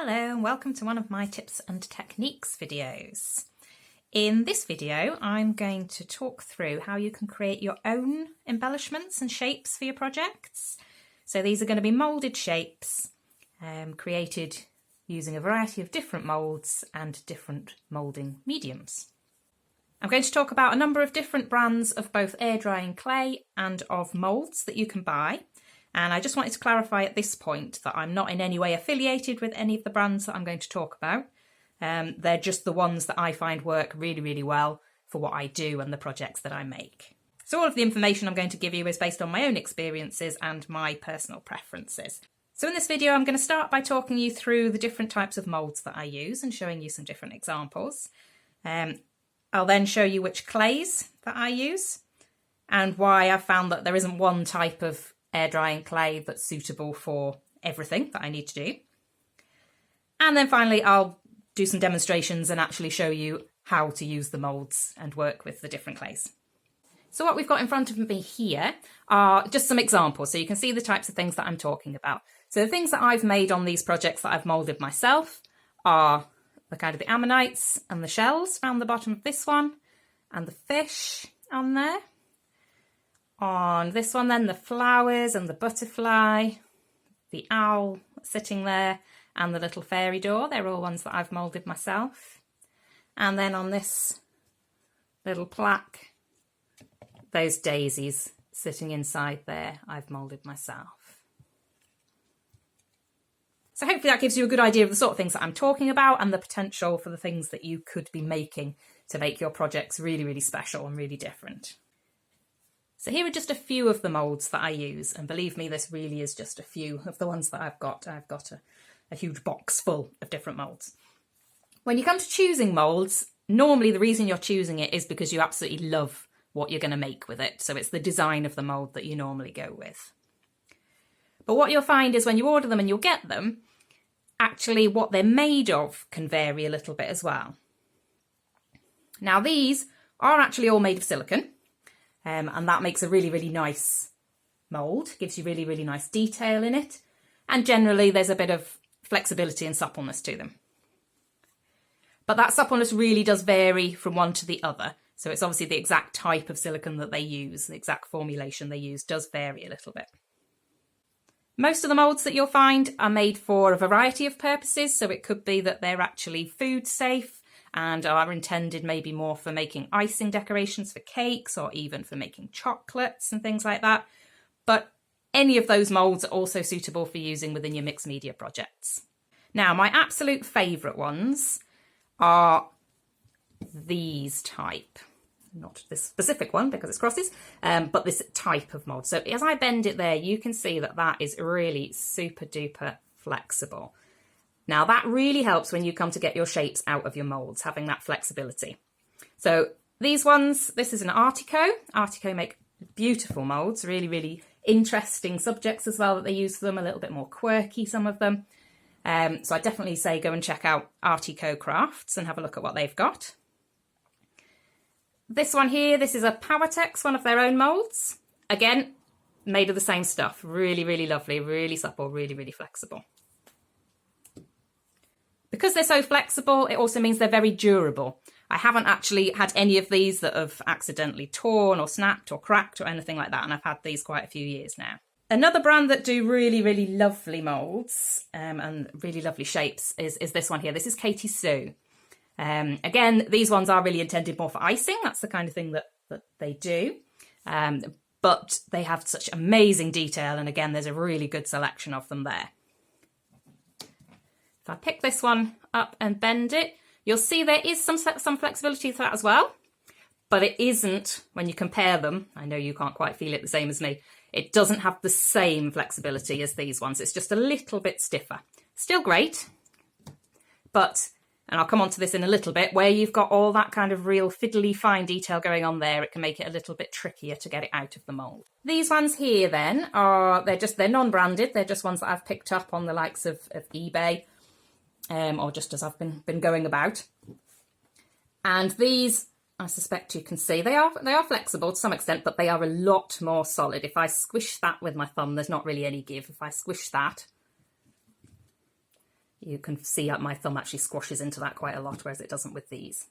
Hello and welcome to one of my tips and techniques videos. In this video I'm going to talk through how you can create your own embellishments and shapes for your projects. So these are going to be moulded shapes created using a variety of different moulds and different moulding mediums. I'm going to talk about a number of different brands of both air drying clay and of moulds that you can buy. And I just wanted to clarify at this point that I'm not in any way affiliated with any of the brands that I'm going to talk about. They're just the ones that I find work really, really well for what I do and the projects that I make. So all of the information I'm going to give you is based on my own experiences and my personal preferences. So in this video, I'm going to start by talking you through the different types of moulds that I use and showing you some different examples. I'll then show you which clays that I use and why I've found that there isn't one type of air drying clay that's suitable for everything that I need to do. And then finally I'll do some demonstrations and actually show you how to use the moulds and work with the different clays. So what we've got in front of me here are just some examples so you can see the types of things that I'm talking about. So the things that I've made on these projects that I've moulded myself are the kind of the ammonites and the shells around the bottom of this one and the fish on there. On this one then, the flowers and the butterfly, the owl sitting there and the little fairy door, they're all ones that I've moulded myself. And then on this little plaque, those daisies sitting inside there, I've moulded myself. So hopefully that gives you a good idea of the sort of things that I'm talking about and the potential for the things that you could be making to make your projects really, really special and really different. So here are just a few of the moulds that I use, and believe me, this really is just a few of the ones that I've got. I've got a huge box full of different moulds. When you come to choosing moulds, normally the reason you're choosing it is because you absolutely love what you're going to make with it. So it's the design of the mould that you normally go with. But what you'll find is when you order them and you'll get them, actually what they're made of can vary a little bit as well. Now these are actually all made of silicone. And that makes a really, really nice mould, gives you really, really nice detail in it. And generally there's a bit of flexibility and suppleness to them. But that suppleness really does vary from one to the other. So it's obviously the exact type of silicone that they use, the exact formulation they use does vary a little bit. Most of the moulds that you'll find are made for a variety of purposes. So it could be that they're actually food safe and are intended maybe more for making icing decorations for cakes or even for making chocolates and things like that. But any of those moulds are also suitable for using within your mixed media projects. Now, my absolute favourite ones are these type. Not this specific one because it's crosses, but this type of mould. So as I bend it there, you can see that that is really super duper flexible. Now that really helps when you come to get your shapes out of your moulds, having that flexibility. So these ones, this is an Artico. Artico make beautiful moulds, really, really interesting subjects as well that they use for them, a little bit more quirky, some of them. So I definitely say go and check out Artico Crafts and have a look at what they've got. This one here, this is a Powertex, one of their own moulds. Again, made of the same stuff. Really, really lovely, really supple, really, really flexible. Because they're so flexible, it also means they're very durable. I haven't actually had any of these that have accidentally torn or snapped or cracked or anything like that, and I've had these quite a few years now. Another brand that do really, really lovely moulds and really lovely shapes is this one here. This is Katie Sue. Again, these ones are really intended more for icing. That's the kind of thing that they do. But they have such amazing detail, and again, there's a really good selection of them there. If I pick this one up and bend it, you'll see there is some flexibility to that as well, but it isn't when you compare them. I know you can't quite feel it the same as me. It doesn't have the same flexibility as these ones. It's just a little bit stiffer. Still great, but, and I'll come on to this in a little bit, where you've got all that kind of real fiddly fine detail going on there, it can make it a little bit trickier to get it out of the mould. These ones here then are, they're non-branded. They're just ones that I've picked up on the likes of eBay. Or just as I've been going about. And these, I suspect you can see, they are flexible to some extent, but they are a lot more solid. If I squish that with my thumb, there's not really any give. If I squish that, You can see my thumb actually squashes into that quite a lot, whereas it doesn't with these.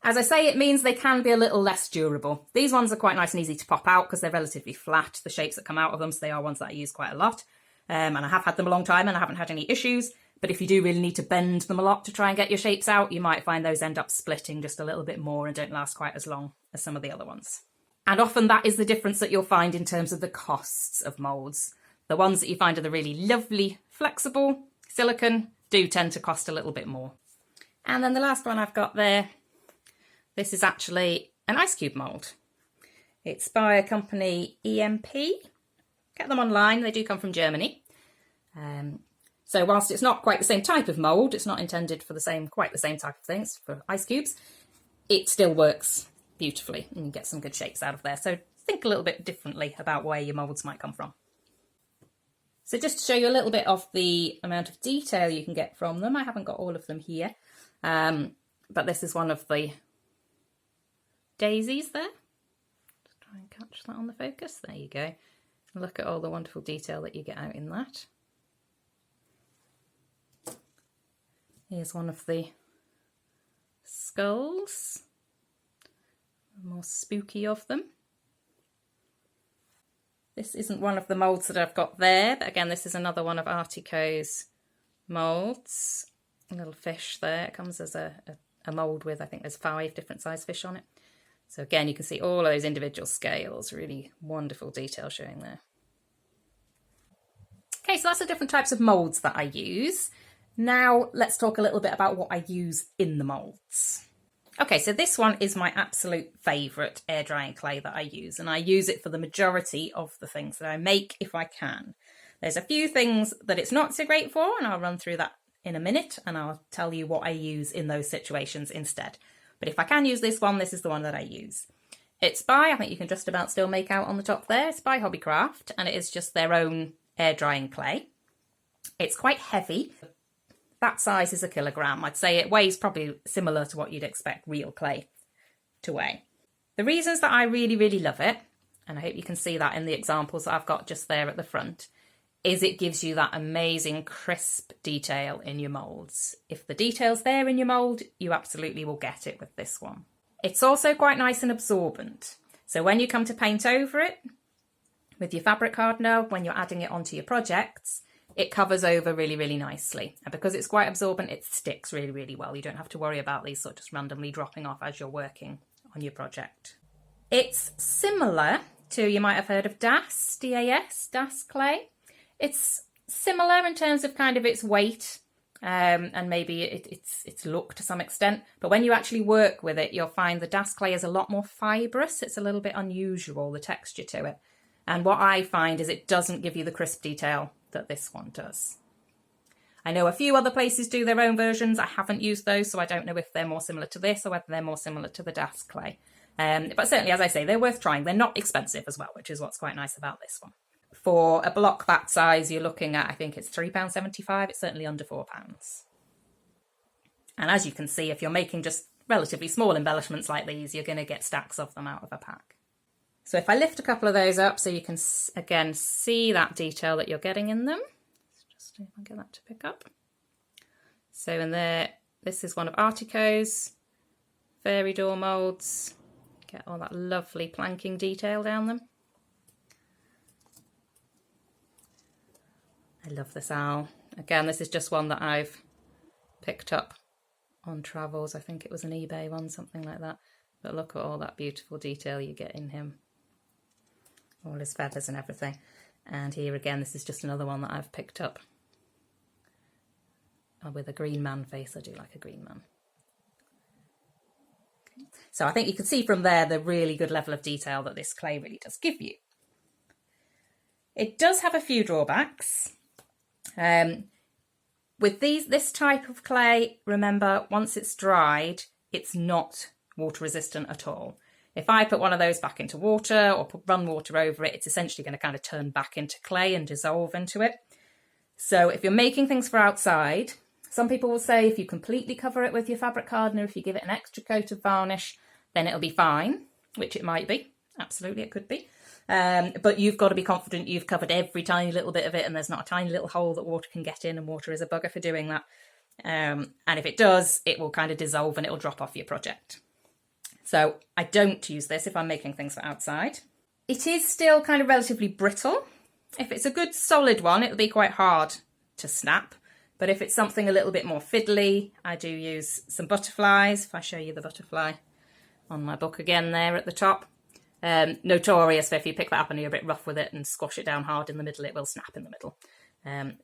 As I say, it means they can be a little less durable. These ones are quite nice and easy to pop out because they're relatively flat, the shapes that come out of them, so they are ones that I use quite a lot. And I have had them a long time and I haven't had any issues. But if you do really need to bend them a lot to try and get your shapes out, you might find those end up splitting just a little bit more and don't last quite as long as some of the other ones. And often that is the difference that you'll find in terms of the costs of moulds. The ones that you find are the really lovely, flexible silicone do tend to cost a little bit more. And then the last one I've got there, this is actually an ice cube mould. It's by a company EMP. Get them online, they do come from Germany. So whilst it's not quite the same type of mould, it's not intended for quite the same type of things for ice cubes, it still works beautifully and you get some good shapes out of there. So think a little bit differently about where your moulds might come from. So just to show you a little bit of the amount of detail you can get from them, I haven't got all of them here, but this is one of the daisies there. Just try and catch that on the focus. There you go. Look at all the wonderful detail that you get out in that. Here's one of the skulls, the more spooky of them. This isn't one of the moulds that I've got there, but again, this is another one of Hearty Clay's moulds. A little fish there. It comes as a mould with, I think there's 5 different size fish on it. So again, you can see all of those individual scales, really wonderful detail showing there. Okay, so that's the different types of moulds that I use. Now let's talk a little bit about what I use in the moulds. Okay, so this one is my absolute favourite air drying clay that I use, and I use it for the majority of the things that I make if I can. There's a few things that it's not so great for, and I'll run through that in a minute, and I'll tell you what I use in those situations instead. But if I can use this one, this is the one that I use. It's by, I think you can just about still make out on the top there, it's by Hobbycraft, and it is just their own air drying clay. It's quite heavy. That size is 1 kilogram. I'd say it weighs probably similar to what you'd expect real clay to weigh. The reasons that I really, really love it, and I hope you can see that in the examples that I've got just there at the front, is it gives you that amazing crisp detail in your moulds. If the detail's there in your mould, you absolutely will get it with this one. It's also quite nice and absorbent. So when you come to paint over it with your fabric hardener, when you're adding it onto your projects, it covers over really, really nicely. And because it's quite absorbent, it sticks really, really well. You don't have to worry about these sort of just randomly dropping off as you're working on your project. It's similar to, you might have heard of DAS clay. It's similar in terms of kind of its weight and maybe its look to some extent. But when you actually work with it, you'll find the DAS clay is a lot more fibrous. It's a little bit unusual, the texture to it. And what I find is it doesn't give you the crisp detail that this one does. I know a few other places do their own versions. I haven't used those, so I don't know if they're more similar to this or whether they're more similar to the DAS clay. But certainly, as I say, they're worth trying. They're not expensive as well, which is what's quite nice about this one. For a block that size, you're looking at, I think it's £3.75. It's certainly under £4. And as you can see, if you're making just relatively small embellishments like these, you're going to get stacks of them out of a pack. So if I lift a couple of those up so you can, again, see that detail that you're getting in them. Let's just see if I can get that to pick up. So in there, this is one of Artico's fairy door moulds. Get all that lovely planking detail down them. I love this owl. Again, this is just one that I've picked up on travels. I think it was an eBay one, something like that. But look at all that beautiful detail you get in him. All his feathers and everything. And here again, this is just another one that I've picked up. Oh, with a green man face. I do like a green man. Okay. So I think you can see from there the really good level of detail that this clay really does give you. It does have a few drawbacks. With this type of clay, remember, once it's dried, it's not water resistant at all. If I put one of those back into water or run water over it, it's essentially going to kind of turn back into clay and dissolve into it. So if you're making things for outside, some people will say if you completely cover it with your fabric hardener, if you give it an extra coat of varnish, then it'll be fine, which it might be. Absolutely, it could be. But you've got to be confident you've covered every tiny little bit of it and there's not a tiny little hole that water can get in, and water is a bugger for doing that. And if it does, it will kind of dissolve and it'll drop off your project. So I don't use this if I'm making things for outside. It is still kind of relatively brittle. If it's a good solid one, it'll be quite hard to snap. But if it's something a little bit more fiddly, I do use some butterflies. If I show you the butterfly on my book again there at the top. Notorious for if you pick that up and you're a bit rough with it and squash it down hard in the middle, it will snap in the middle.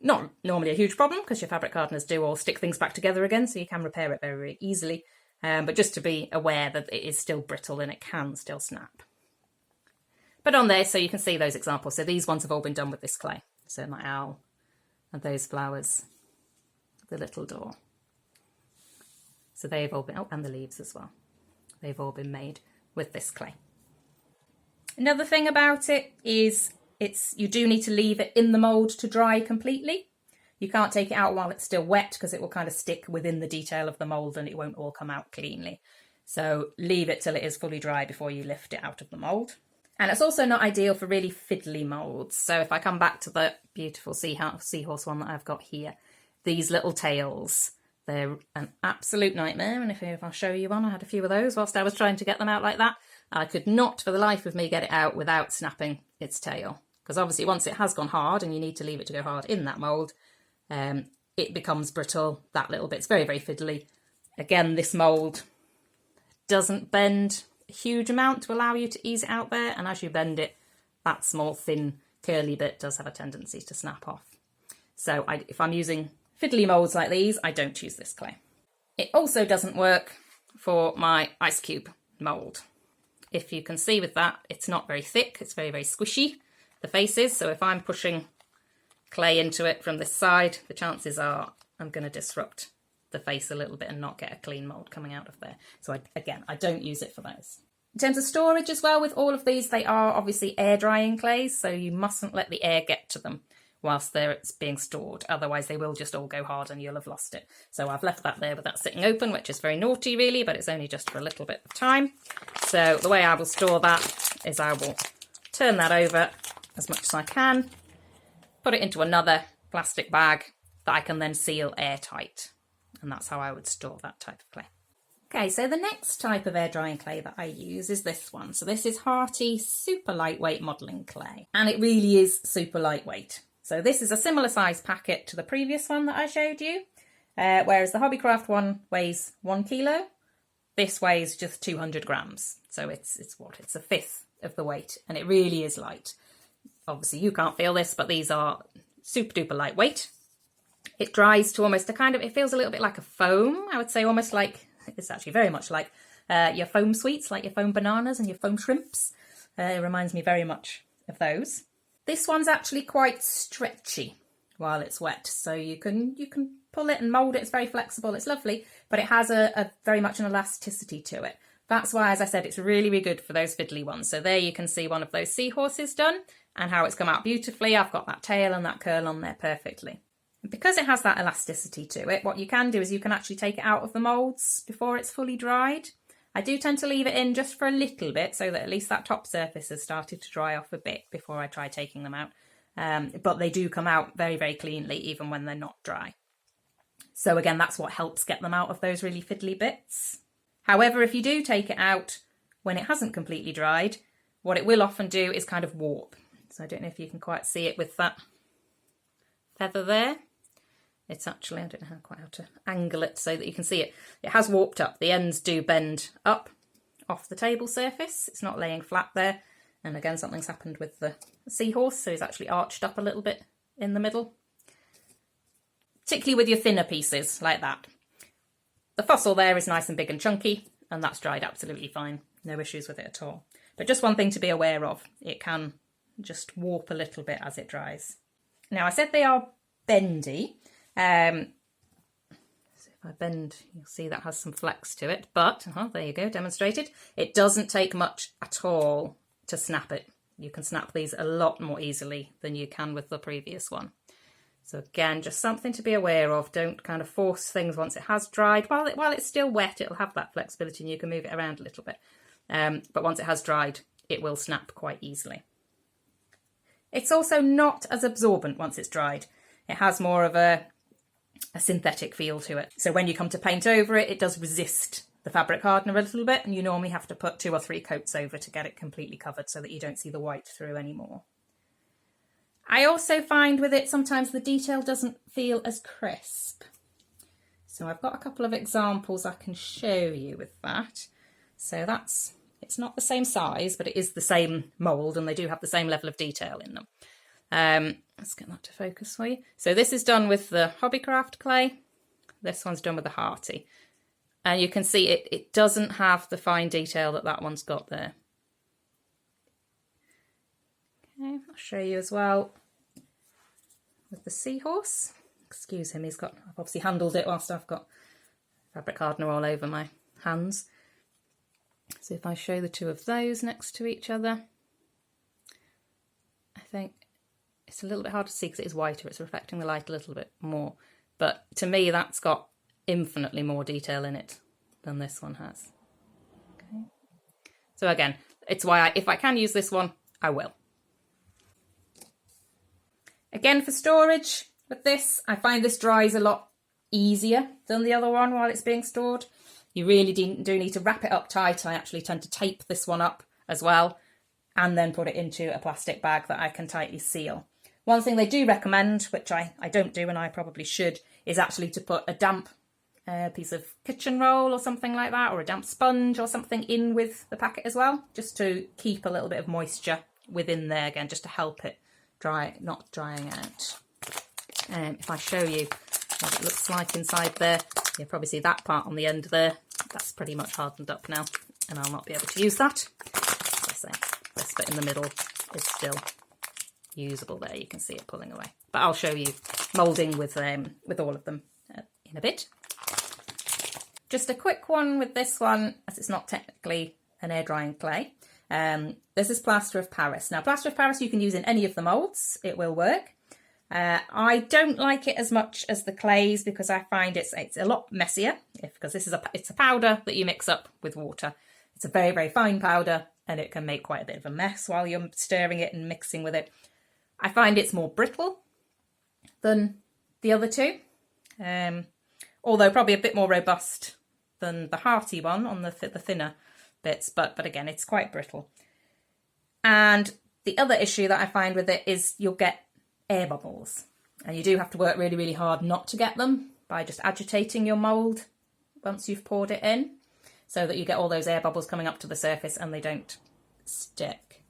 Not normally a huge problem because your fabric hardeners do all stick things back together again, so you can repair it very, very easily. But just to be aware that it is still brittle and it can still snap. But on there, so you can see those examples. So these ones have all been done with this clay. So my owl and those flowers, the little door. So they've all been, oh, and the leaves as well. They've all been made with this clay. Another thing about it is you do need to leave it in the mould to dry completely. You can't take it out while it's still wet because it will kind of stick within the detail of the mould and it won't all come out cleanly. So leave it till it is fully dry before you lift it out of the mould. And it's also not ideal for really fiddly moulds. So if I come back to the beautiful seahorse one that I've got here, these little tails, they're an absolute nightmare. And if I'll show you one, I had a few of those whilst I was trying to get them out like that. I could not for the life of me get it out without snapping its tail. Because obviously once it has gone hard and you need to leave it to go hard in that mould, it becomes brittle. That little bit's very, very fiddly. Again, this mould doesn't bend a huge amount to allow you to ease it out there, and as you bend it, that small thin curly bit does have a tendency to snap off. So if I'm using fiddly moulds like these, I don't use this clay. It also doesn't work for my ice cube mould. If you can see with that, it's not very thick, it's very, very squishy, the face is, so if I'm pushing clay into it from this side, the chances are I'm going to disrupt the face a little bit and not get a clean mould coming out of there. So I don't use it for those. In terms of storage as well, with all of these, they are obviously air drying clays, so you mustn't let the air get to them whilst it's being stored. Otherwise they will just all go hard and you'll have lost it. So I've left that there with that sitting open, which is very naughty really, but it's only just for a little bit of time. So the way I will store that is I will turn that over as much as I can, put it into another plastic bag that I can then seal airtight. And that's how I would store that type of clay. Okay, so the next type of air drying clay that I use is this one. So this is Hearty super lightweight modelling clay. And it really is super lightweight. So this is a similar size packet to the previous one that I showed you. Whereas the Hobbycraft one weighs 1 kilo. This weighs just 200 grams. So it's a fifth of the weight. And it really is light. Obviously you can't feel this, but these are super duper lightweight. It dries to almost it feels a little bit like a foam. I would say almost like, it's actually very much like your foam sweets, like your foam bananas and your foam shrimps. It reminds me very much of those. This one's actually quite stretchy while it's wet. So you can pull it and mould it. It's very flexible. It's lovely, but it has a very much an elasticity to it. That's why, as I said, it's really, really good for those fiddly ones. So there you can see one of those seahorses done and how it's come out beautifully. I've got that tail and that curl on there perfectly. Because it has that elasticity to it, what you can do is you can actually take it out of the moulds before it's fully dried. I do tend to leave it in just for a little bit so that at least that top surface has started to dry off a bit before I try taking them out. But they do come out very, very cleanly even when they're not dry. So again, that's what helps get them out of those really fiddly bits. However, if you do take it out when it hasn't completely dried, what it will often do is kind of warp. So I don't know if you can quite see it with that feather there. It's actually, I don't know quite how to angle it so that you can see it. It has warped up. The ends do bend up off the table surface. It's not laying flat there. And again, something's happened with the seahorse, so it's actually arched up a little bit in the middle. Particularly with your thinner pieces like that. The fossil there is nice and big and chunky, and that's dried absolutely fine. No issues with it at all. But just one thing to be aware of, it can just warp a little bit as it dries. Now, I said they are bendy. So if I bend, you'll see that has some flex to it, but there you go, demonstrated. It doesn't take much at all to snap it. You can snap these a lot more easily than you can with the previous one. So again, just something to be aware of. Don't kind of force things once it has dried. While it's still wet, it'll have that flexibility and you can move it around a little bit. But once it has dried, it will snap quite easily. It's also not as absorbent once it's dried. It has more of a synthetic feel to it. So when you come to paint over it, it does resist the fabric hardener a little bit, and you normally have to put 2 or 3 coats over to get it completely covered so that you don't see the white through anymore. I also find with it sometimes the detail doesn't feel as crisp. So I've got a couple of examples I can show you with that. So it's not the same size, but it is the same mould, and they do have the same level of detail in them. Let's get that to focus for you. So this is done with the Hobbycraft clay. This one's done with the Hearty. And you can see it doesn't have the fine detail that one's got there. Okay, I'll show you as well with the seahorse. Excuse him, I've obviously handled it whilst I've got fabric hardener all over my hands. So if I show the 2 of those next to each other, I think it's a little bit hard to see because it is whiter, it's reflecting the light a little bit more. But to me, that's got infinitely more detail in it than this one has. Okay. So again, it's why if I can use this one, I will. Again, for storage with this, I find this dries a lot easier than the other one while it's being stored. You really do need to wrap it up tight. I actually tend to tape this one up as well and then put it into a plastic bag that I can tightly seal. One thing they do recommend, which I don't do and I probably should, is actually to put a damp piece of kitchen roll or something like that, or a damp sponge or something in with the packet as well, just to keep a little bit of moisture within there, again, just to help it dry, not drying out. If I show you what it looks like inside there, you'll probably see that part on the end there. That's pretty much hardened up now, and I'll not be able to use that. As I say, this bit in the middle is still usable there. You can see it pulling away. But I'll show you moulding with all of them in a bit. Just a quick one with this one, as it's not technically an air drying clay. This is Plaster of Paris. Now, Plaster of Paris you can use in any of the moulds. It will work. I don't like it as much as the clays because I find it's a lot messier, because it's a powder that you mix up with water. It's a very, very fine powder, and it can make quite a bit of a mess while you're stirring it and mixing with it. I find it's more brittle than the other 2, although probably a bit more robust than the Hearty one on the thinner bits, but again, it's quite brittle. And the other issue that I find with it is you'll get air bubbles, and you do have to work really, really hard not to get them by just agitating your mould once you've poured it in, so that you get all those air bubbles coming up to the surface and they don't stick.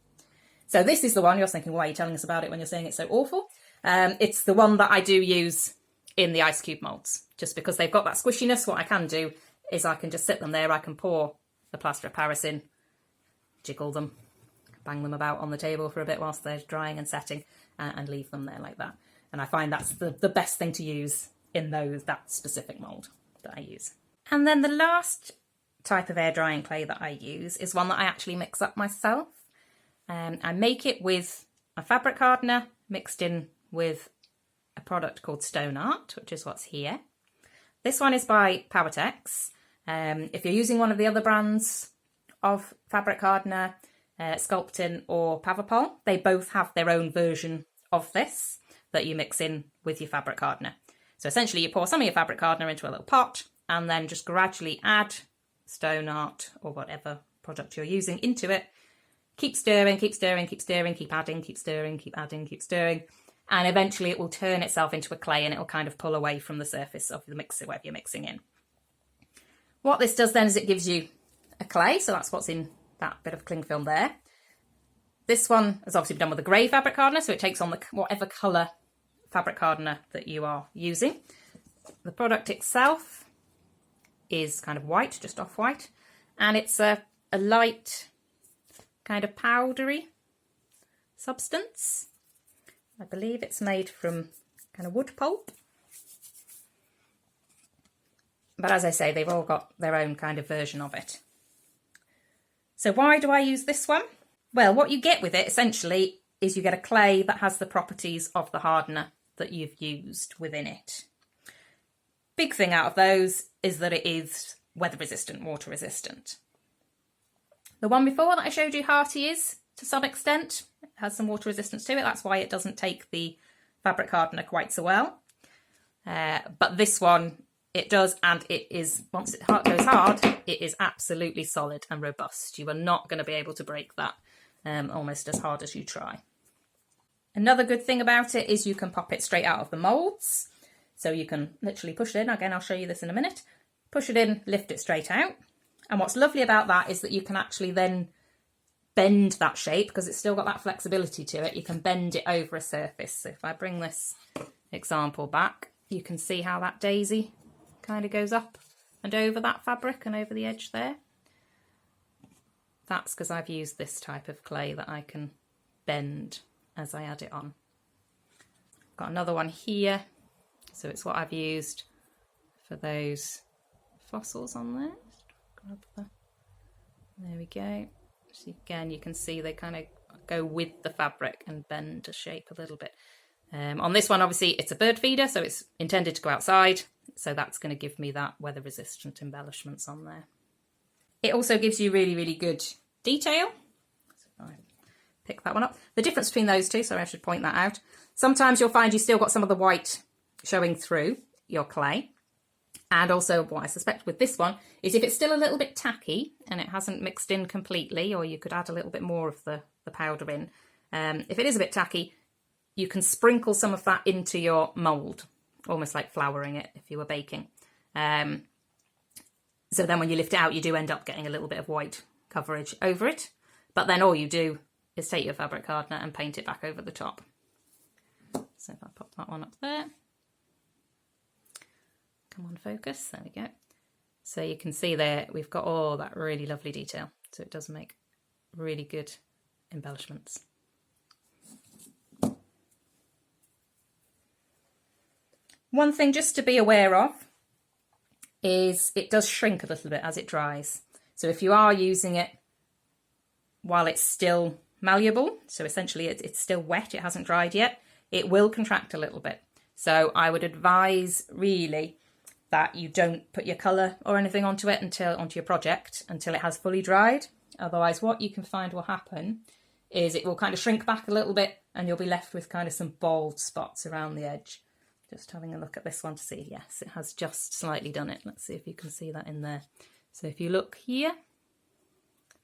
So this is the one you're thinking, why are you telling us about it when you're saying it's so awful? It's the one that I do use in the ice cube moulds, just because they've got that squishiness. What I can do is I can just sit them there, I can pour the Plaster of Paris in, jiggle them, bang them about on the table for a bit whilst they're drying and setting, and leave them there like that. And I find that's the best thing to use in that specific mould that I use. And then the last type of air drying clay that I use is one that I actually mix up myself. I make it with a fabric hardener mixed in with a product called Stone Art, which is what's here. This one is by Powertex. If you're using one of the other brands of fabric hardener, Sculptin or Pavapol, they both have their own version of this that you mix in with your fabric hardener. So essentially you pour some of your fabric hardener into a little pot and then just gradually add Stone Art or whatever product you're using into it. Keep stirring, keep stirring, keep stirring, keep adding, keep stirring, keep adding, keep stirring. And eventually it will turn itself into a clay and it will kind of pull away from the surface of the mixer, whatever you're mixing in. What this does then is it gives you a clay. So that's what's in that bit of cling film there. This one is obviously done with a grey fabric hardener, so it takes on whatever colour fabric hardener that you are using. The product itself is kind of white, just off-white, and it's a light kind of powdery substance. I believe it's made from kind of wood pulp. But as I say, they've all got their own kind of version of it. So why do I use this one? Well, what you get with it essentially is you get a clay that has the properties of the hardener that you've used within it. Big thing out of those is that it is weather resistant, water resistant. The one before that I showed you, Hearty, is to some extent It has some water resistance to it. That's why it doesn't take the fabric hardener quite so well. But this one, it does, and it is, once it goes hard, it is absolutely solid and robust. You are not going to be able to break that almost as hard as you try. Another good thing about it is you can pop it straight out of the moulds. So you can literally push it in. Again, I'll show you this in a minute. Push it in, lift it straight out. And what's lovely about that is that you can actually then bend that shape, because it's still got that flexibility to it. You can bend it over a surface. So if I bring this example back, you can see how that daisy kind of goes up and over that fabric and over the edge there. That's because I've used this type of clay that I can bend as I add it on. Got another one here, so it's what I've used for those fossils on there. There we go. So again, you can see they kind of go with the fabric and bend the shape a little bit. On this one, obviously, it's a bird feeder, so it's intended to go outside. So that's going to give me that weather-resistant embellishments on there. It also gives you really, really good detail. So I pick that one up. The difference between those two, sorry, I should point that out. Sometimes you'll find you still got some of the white showing through your clay. And also what I suspect with this one is if it's still a little bit tacky and it hasn't mixed in completely, or you could add a little bit more of the powder in. If it is a bit tacky, you can sprinkle some of that into your mould, almost like flouring it if you were baking. So then when you lift it out, you do end up getting a little bit of white coverage over it. But then all you do is take your fabric hardener and paint it back over the top. So if I pop that one up there. Come on, focus. There we go. So you can see there, we've got all that really lovely detail. So it does make really good embellishments. One thing just to be aware of is it does shrink a little bit as it dries. So if you are using it while it's still malleable, so essentially it's still wet, it hasn't dried yet, it will contract a little bit. So I would advise really that you don't put your colour or anything onto it onto your project until it has fully dried. Otherwise, what you can find will happen is it will kind of shrink back a little bit and you'll be left with kind of some bald spots around the edge. Just having a look at this one to see, yes, it has just slightly done it. Let's see if you can see that in there. So if you look here,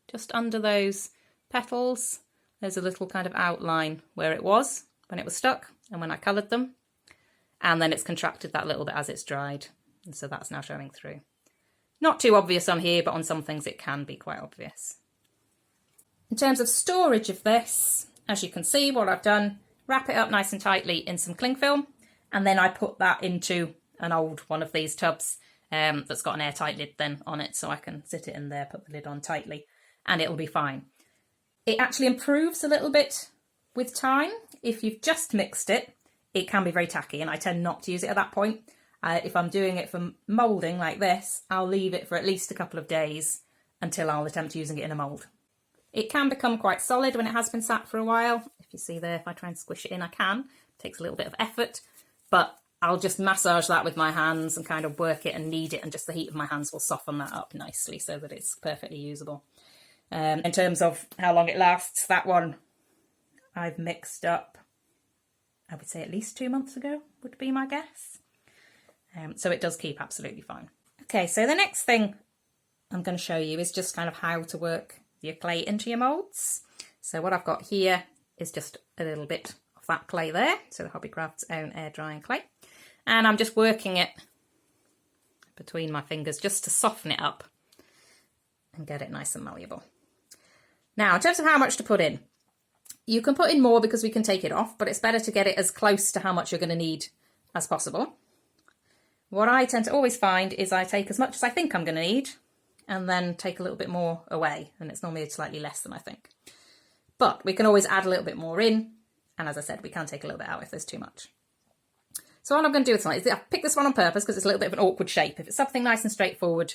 just under those petals, there's a little kind of outline where it was when it was stuck and when I coloured them. And then it's contracted that little bit as it's dried. And so that's now showing through. Not too obvious on here, but on some things it can be quite obvious. In terms of storage of this, as you can see, what I've done, wrap it up nice and tightly in some cling film. And then I put that into an old one of these tubs that's got an airtight lid then on it. So I can sit it in there, put the lid on tightly, and it'll be fine. It actually improves a little bit with time. If you've just mixed it, it can be very tacky, and I tend not to use it at that point. If I'm doing it for moulding like this, I'll leave it for at least a couple of days until I'll attempt using it in a mould. It can become quite solid when it has been sat for a while. If you see there, if I try and squish it in, I can. It takes a little bit of effort, but I'll just massage that with my hands and kind of work it and knead it, and just the heat of my hands will soften that up nicely so that it's perfectly usable. In terms of how long it lasts, that one I've mixed up, I would say at least 2 months ago would be my guess. So it does keep absolutely fine. Okay, so the next thing I'm going to show you is just kind of how to work your clay into your moulds. So what I've got here is just a little bit of that clay there, so the Hobbycraft's own air drying clay. And I'm just working it between my fingers just to soften it up and get it nice and malleable. Now, in terms of how much to put in, you can put in more because we can take it off, but it's better to get it as close to how much you're going to need as possible. What I tend to always find is I take as much as I think I'm going to need and then take a little bit more away, and it's normally slightly less than I think. But we can always add a little bit more in, and as I said, we can take a little bit out if there's too much. So what I'm going to do with this one is I picked this one on purpose because it's a little bit of an awkward shape. If it's something nice and straightforward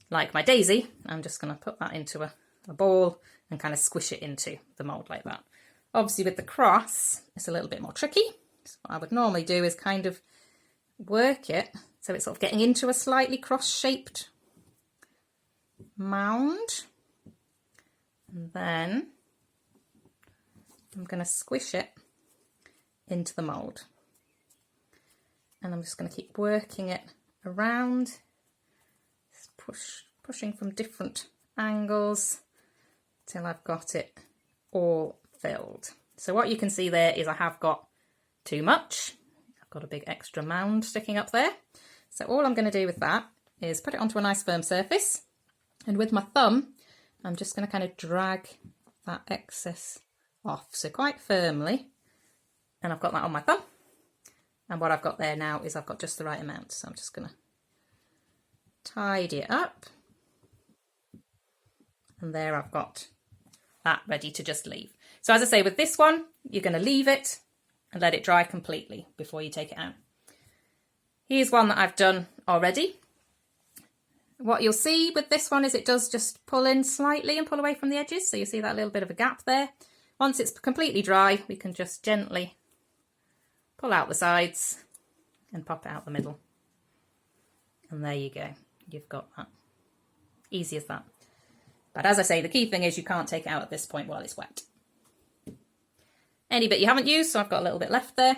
like my daisy, I'm just going to put that into a ball and kind of squish it into the mould like that. Obviously with the cross, it's a little bit more tricky. So what I would normally do is kind of work it so it's sort of getting into a slightly cross-shaped mound. And then I'm going to squish it into the mould. And I'm just going to keep working it around, just pushing from different angles till I've got it all filled. So what you can see there is I have got too much. I've got a big extra mound sticking up there. So all I'm going to do with that is put it onto a nice firm surface, and with my thumb I'm just going to kind of drag that excess off, so quite firmly, and I've got that on my thumb. And what I've got there now is I've got just the right amount, so I'm just going to tidy it up, and there I've got that ready to just leave. So as I say, with this one you're going to leave it and let it dry completely before you take it out. Here's one that I've done already. What you'll see with this one is it does just pull in slightly and pull away from the edges, so you see that little bit of a gap there. Once it's completely dry, we can just gently pull out the sides and pop it out the middle. And there you go, you've got that. Easy as that. But as I say, the key thing is you can't take it out at this point while it's wet. Any bit you haven't used, so I've got a little bit left there,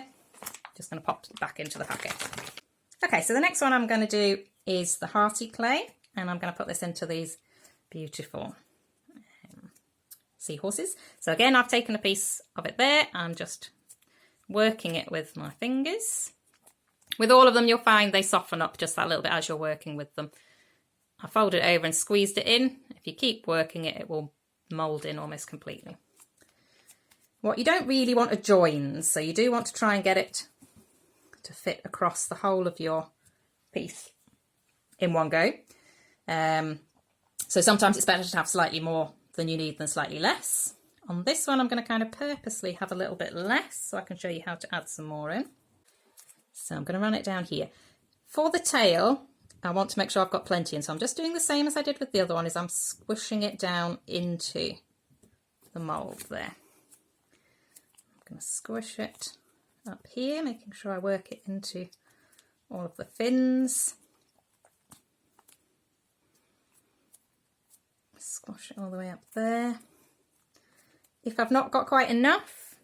just going to pop it back into the packet. Okay, so the next one I'm going to do is the Hearty Clay, and I'm going to put this into these beautiful seahorses. So again, I've taken a piece of it there. I'm just working it with my fingers. With all of them, you'll find they soften up just that little bit as you're working with them. I fold it over and squeezed it in. If you keep working it, it will mould in almost completely. What you don't really want are joins, so you do want to try and get it to fit across the whole of your piece in one go. So sometimes it's better to have slightly more than you need than slightly less. On this one I'm going to kind of purposely have a little bit less so I can show you how to add some more in. So I'm going to run it down here. For the tail I want to make sure I've got plenty in, so I'm just doing the same as I did with the other one, is I'm squishing it down into the mould there. I'm going to squish it up here, making sure I work it into all of the fins. Squash it all the way up there. If I've not got quite enough,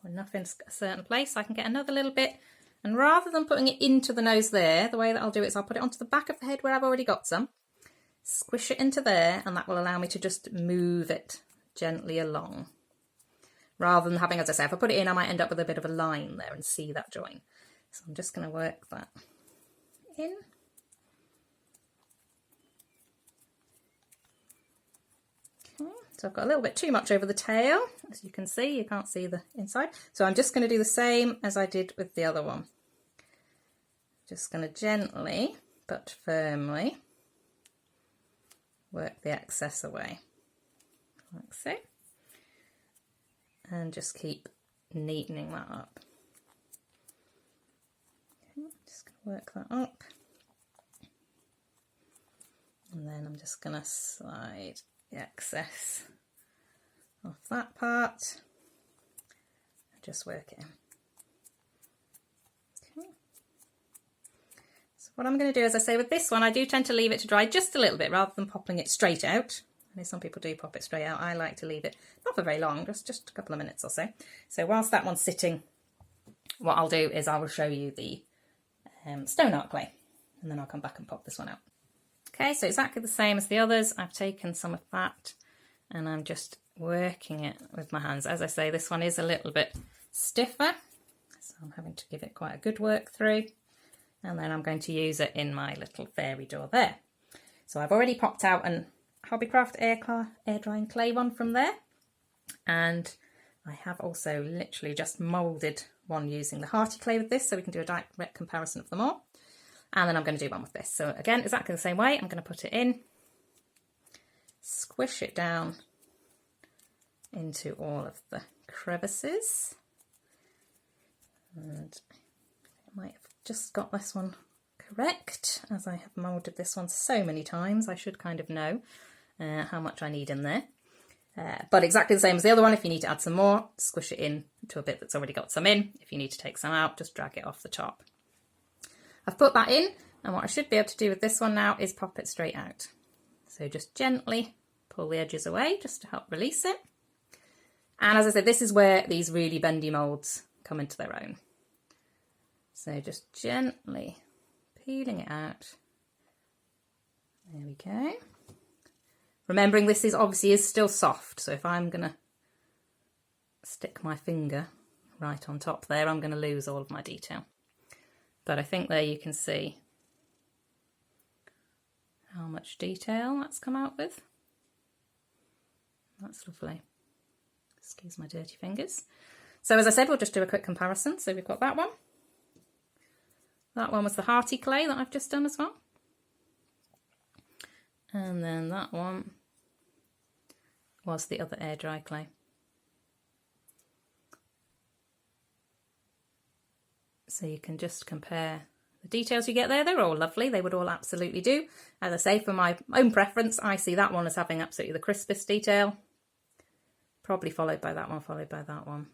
or enough in a certain place, I can get another little bit, and rather than putting it into the nose there, the way that I'll do it is I'll put it onto the back of the head where I've already got some, squish it into there, and that will allow me to just move it gently along. Rather than having, as I say, if I put it in, I might end up with a bit of a line there and see that join. So I'm just going to work that in. Okay, so I've got a little bit too much over the tail. As you can see, you can't see the inside. So I'm just going to do the same as I did with the other one. Just going to gently but firmly work the excess away, like so. And just keep neatening that up. Okay, just going to work that up. And then I'm just going to slide the excess off that part and just work it in. Okay. So what I'm going to do, as I say, with this one, I do tend to leave it to dry just a little bit rather than popping it straight out. I know some people do pop it straight out. I like to leave it not for very long, just a couple of minutes or so. So whilst that one's sitting, what I'll do is I will show you the stone art clay, and then I'll come back and pop this one out. Okay, so exactly the same as the others. I've taken some of that and I'm just working it with my hands. As I say, this one is a little bit stiffer, so I'm having to give it quite a good work through. And then I'm going to use it in my little fairy door there. So I've already popped out an Hobbycraft air drying clay one from there, and I have also literally just moulded one using the Hearty Clay with this, so we can do a direct comparison of them all. And then I'm going to do one with this. So again, exactly the same way. I'm going to put it in, squish it down into all of the crevices, and I might have just got this one correct, as I have moulded this one so many times. I should kind of know how much I need in there. But exactly the same as the other one. If you need to add some more, squish it in to a bit that's already got some in. If you need to take some out, just drag it off the top. I've put that in, and what I should be able to do with this one now is pop it straight out. So just gently pull the edges away just to help release it. And as I said, this is where these really bendy moulds come into their own. So just gently peeling it out. There we go. Remembering this is obviously still soft, so if I'm going to stick my finger right on top there, I'm going to lose all of my detail. But I think there you can see how much detail that's come out with. That's lovely. Excuse my dirty fingers. So as I said, we'll just do a quick comparison. So we've got that one. That one was the Hearty Clay that I've just done as well. And then that one was the other air dry clay. So you can just compare the details you get there. They're all lovely. They would all absolutely do. As I say, for my own preference, I see that one as having absolutely the crispest detail. Probably followed by that one, followed by that one.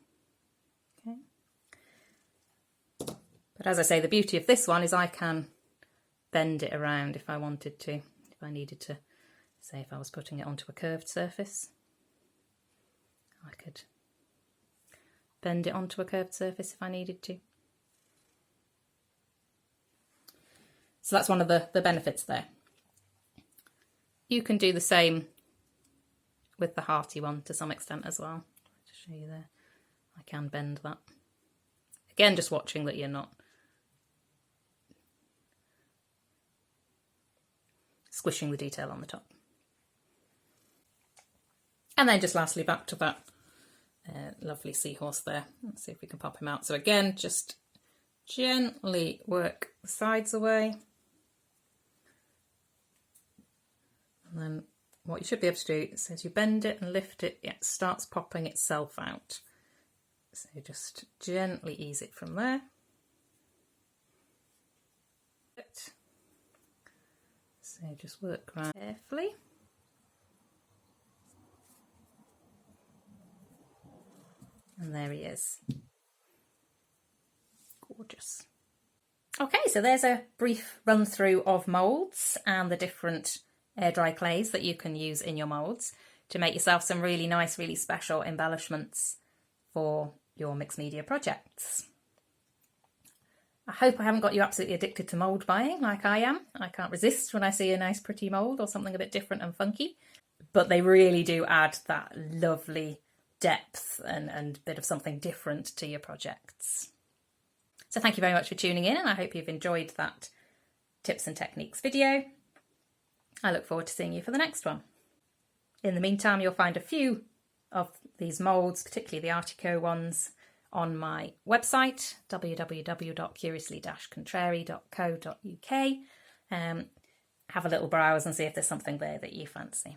Okay. But as I say, the beauty of this one is I can bend it around if I wanted to. If I needed to, say if I was putting it onto a curved surface, I could bend it onto a curved surface if I needed to. So that's one of the benefits there. You can do the same with the Hearty one to some extent as well. To show you there, I can bend that. Again, just watching that you're not squishing the detail on the top. And then just lastly back to that lovely seahorse there. Let's see if we can pop him out. So again, just gently work the sides away. And then what you should be able to do is as you bend it and lift it, it starts popping itself out. So just gently ease it from there. So just work around carefully. And there he is. Gorgeous. Okay, so there's a brief run through of moulds and the different air dry clays that you can use in your moulds to make yourself some really nice, really special embellishments for your mixed media projects. I hope I haven't got you absolutely addicted to mould buying like I am. I can't resist when I see a nice pretty mould or something a bit different and funky, but they really do add that lovely depth and bit of something different to your projects. So thank you very much for tuning in, and I hope you've enjoyed that tips and techniques video. I look forward to seeing you for the next one. In the meantime, you'll find a few of these moulds, particularly the Artico ones, on my website, www.curiously-contrary.co.uk. Have a little browse and see if there's something there that you fancy.